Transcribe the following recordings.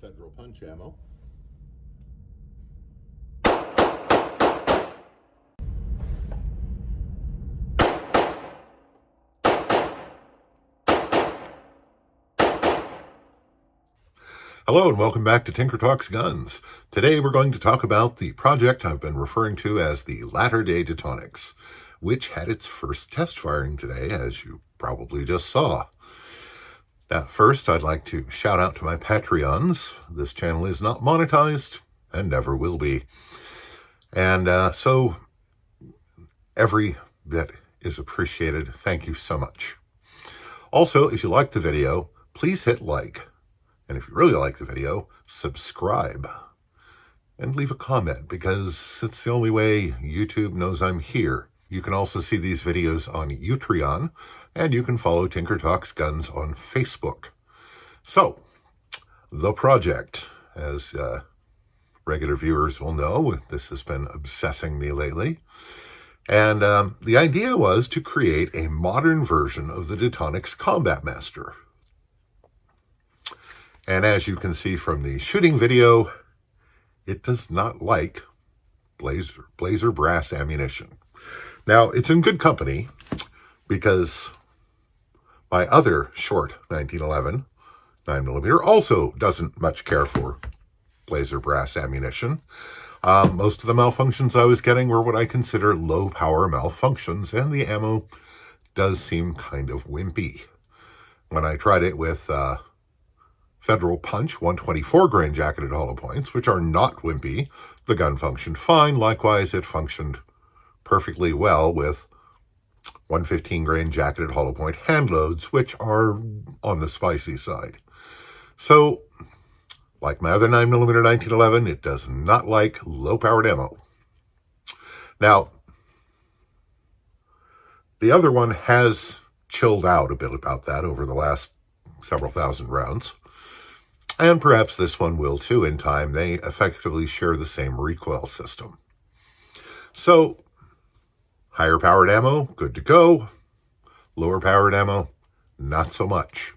Federal Punch ammo. Hello and welcome back to Tinker Talks Guns. Today we're going to talk about the project I've been referring to as the latter-day Detonics, which had its first test firing today, as you probably just saw. Now, first, I'd like to shout out to my Patreons. This channel is not monetized and never will be. And so every bit is appreciated. Thank you so much. Also, if you like the video, please hit like. And if you really like the video, subscribe. And leave a comment, because it's the only way YouTube knows I'm here. You can also see these videos on Utreon, and you can follow Tinker Talks Guns on Facebook. So, the project, as regular viewers will know, this has been obsessing me lately. And the idea was to create a modern version of the Detonics Combat Master. And as you can see from the shooting video, it does not like blazer brass ammunition. Now, it's in good company, because my other short 1911 9mm also doesn't much care for blazer brass ammunition. Most of the malfunctions I was getting were what I consider low power malfunctions, and the ammo does seem kind of wimpy. When I tried it with Federal Punch 124 grain jacketed hollow points, which are not wimpy, the gun functioned fine. Likewise, it functioned perfectly well with 115 grain jacketed hollow point hand loads, which are on the spicy side. So, like my other 9mm 1911, it does not like low-powered ammo. Now, the other one has chilled out a bit about that over the last several thousand rounds. And perhaps this one will too in time. They effectively share the same recoil system. So, higher powered ammo, good to go. Lower powered ammo, not so much.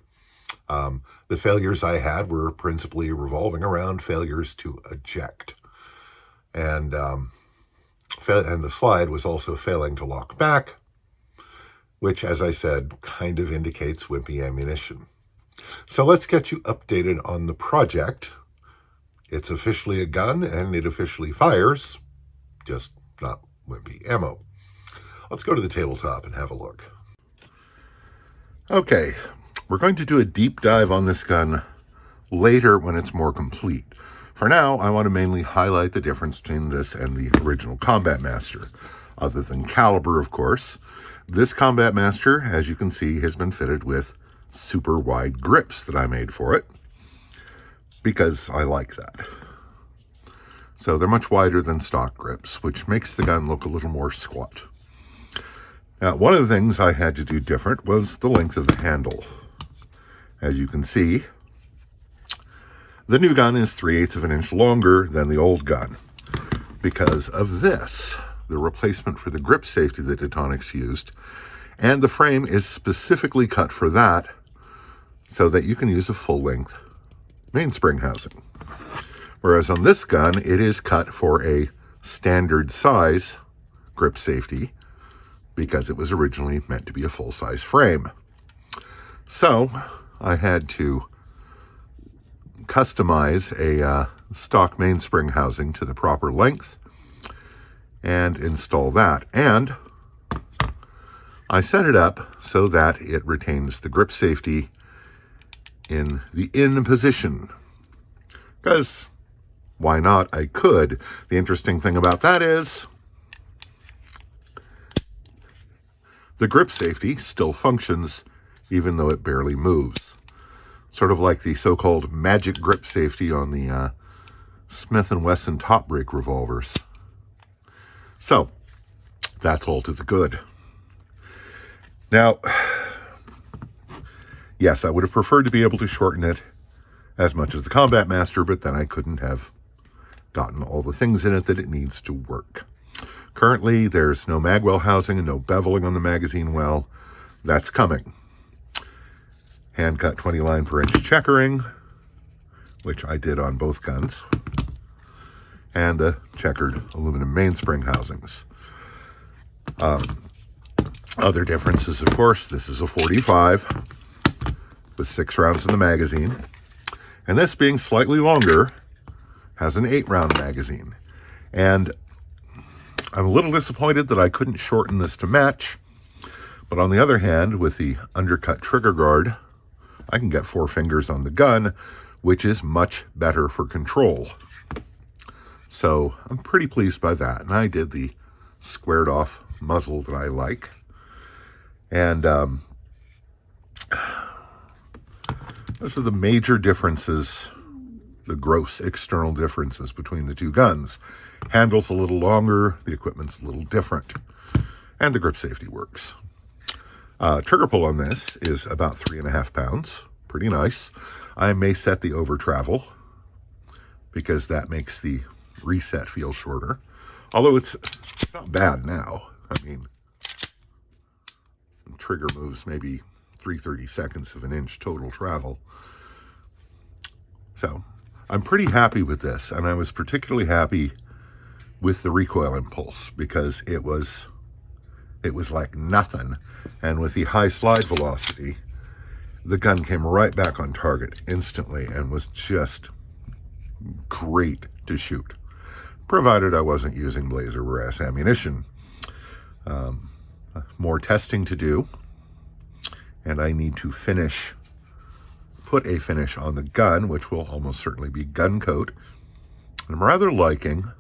The failures I had were principally revolving around failures to eject. And the slide was also failing to lock back, which, as I said, kind of indicates wimpy ammunition. So let's get you updated on the project. It's officially a gun, and it officially fires, just not wimpy ammo. Let's go to the tabletop and have a look. Okay, we're going to do a deep dive on this gun later when it's more complete. For now, I want to mainly highlight the difference between this and the original Combat Master. Other than caliber, of course, this Combat Master, as you can see, has been fitted with super wide grips that I made for it, because I like that. So they're much wider than stock grips, which makes the gun look a little more squat. Now, one of the things I had to do different was the length of the handle. As you can see, the new gun is 3/8 of an inch longer than the old gun. Because of this, the replacement for the grip safety that Detonics used, and the frame is specifically cut for that, so that you can use a full-length mainspring housing. Whereas on this gun, it is cut for a standard size grip safety, because it was originally meant to be a full-size frame. So I had to customize a stock mainspring housing to the proper length and install that. And I set it up so that it retains the grip safety in the in position, because why not? I could. The interesting thing about that is the grip safety still functions even though it barely moves. Sort of like the so-called magic grip safety on the Smith & Wesson top break revolvers. So, that's all to the good. Now, yes, I would have preferred to be able to shorten it as much as the Combat Master, but then I couldn't have gotten all the things in it that it needs to work. Currently, there's no magwell housing and no beveling on the magazine well. That's coming. Hand-cut 20 line per inch checkering, which I did on both guns, and the checkered aluminum mainspring housings. Other differences, of course, this is a 45 with 6 rounds in the magazine, and this being slightly longer has an 8-round magazine. And I'm a little disappointed that I couldn't shorten this to match, but on the other hand, with the undercut trigger guard, I can get 4 fingers on the gun, which is much better for control. So I'm pretty pleased by that. And I did the squared off muzzle that I like. And those are the major differences, the gross external differences between the two guns. Handle's a little longer, the equipment's a little different, and the grip safety works. Trigger pull on this is about 3.5 pounds. Pretty nice. I may set the over travel because that makes the reset feel shorter. Although it's not bad now. I mean, the trigger moves maybe 3/32 of an inch total travel. So I'm pretty happy with this, and I was particularly happy with the recoil impulse because it was like nothing. And with the high slide velocity, the gun came right back on target instantly and was just great to shoot, provided I wasn't using blazer brass ammunition. More testing to do, and I need to put a finish on the gun, which will almost certainly be gun coat. I'm rather liking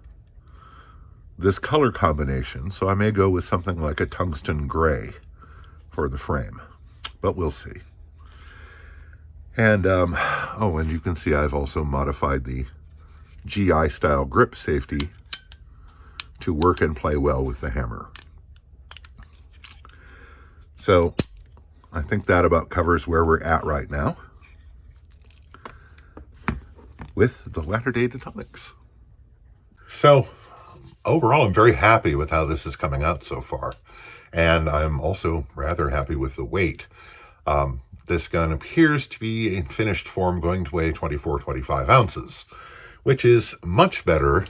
this color combination, so I may go with something like a tungsten gray for the frame, but we'll see. And and you can see I've also modified the GI style grip safety to work and play well with the hammer. So I think that about covers where we're at right now with the latter-day Detonics. So overall, I'm very happy with how this is coming out so far. And I'm also rather happy with the weight. This gun appears to be in finished form going to weigh 24-25 ounces, which is much better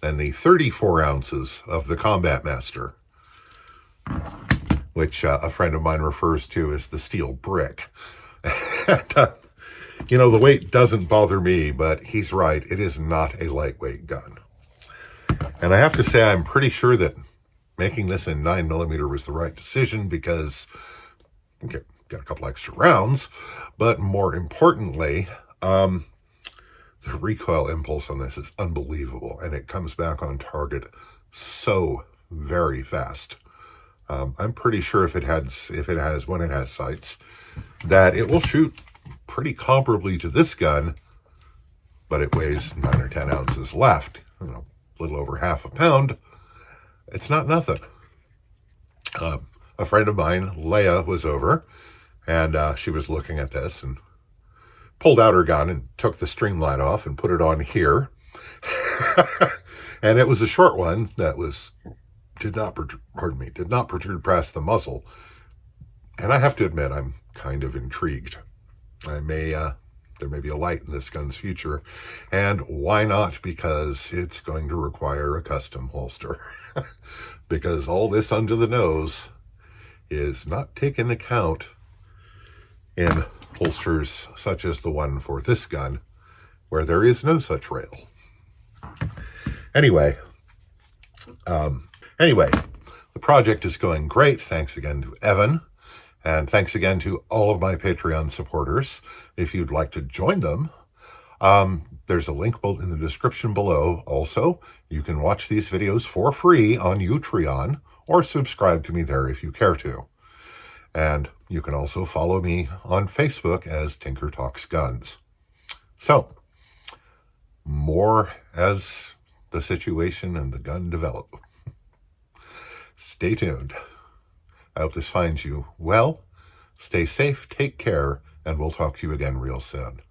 than the 34 ounces of the Combat Master, which a friend of mine refers to as the steel brick. And, you know, the weight doesn't bother me, but he's right. It is not a lightweight gun. And I have to say, I'm pretty sure that making this in 9mm was the right decision because, okay, got a couple extra rounds, but more importantly, the recoil impulse on this is unbelievable, and it comes back on target so very fast. I'm pretty sure when it has sights, that it will shoot pretty comparably to this gun, but it weighs 9 or 10 ounces left, you know, a little over half a pound. It's not nothing. A friend of mine, Leia, was over, and she was looking at this and pulled out her gun and took the streamline off and put it on here. And it was a short one that did not protrude past the muzzle. And I have to admit, I'm kind of intrigued. There may be a light in this gun's future, and why not? Because it's going to require a custom holster. Because all this under the nose is not taken account in holsters such as the one for this gun, where there is no such rail. Anyway, the project is going great. Thanks again to Evan. And thanks again to all of my Patreon supporters. If you'd like to join them, there's a link in the description below. Also, you can watch these videos for free on Utreon, or subscribe to me there if you care to. And you can also follow me on Facebook as Tinker Talks Guns. So, more as the situation and the gun develop. Stay tuned. I hope this finds you well. Stay safe, take care, and we'll talk to you again real soon.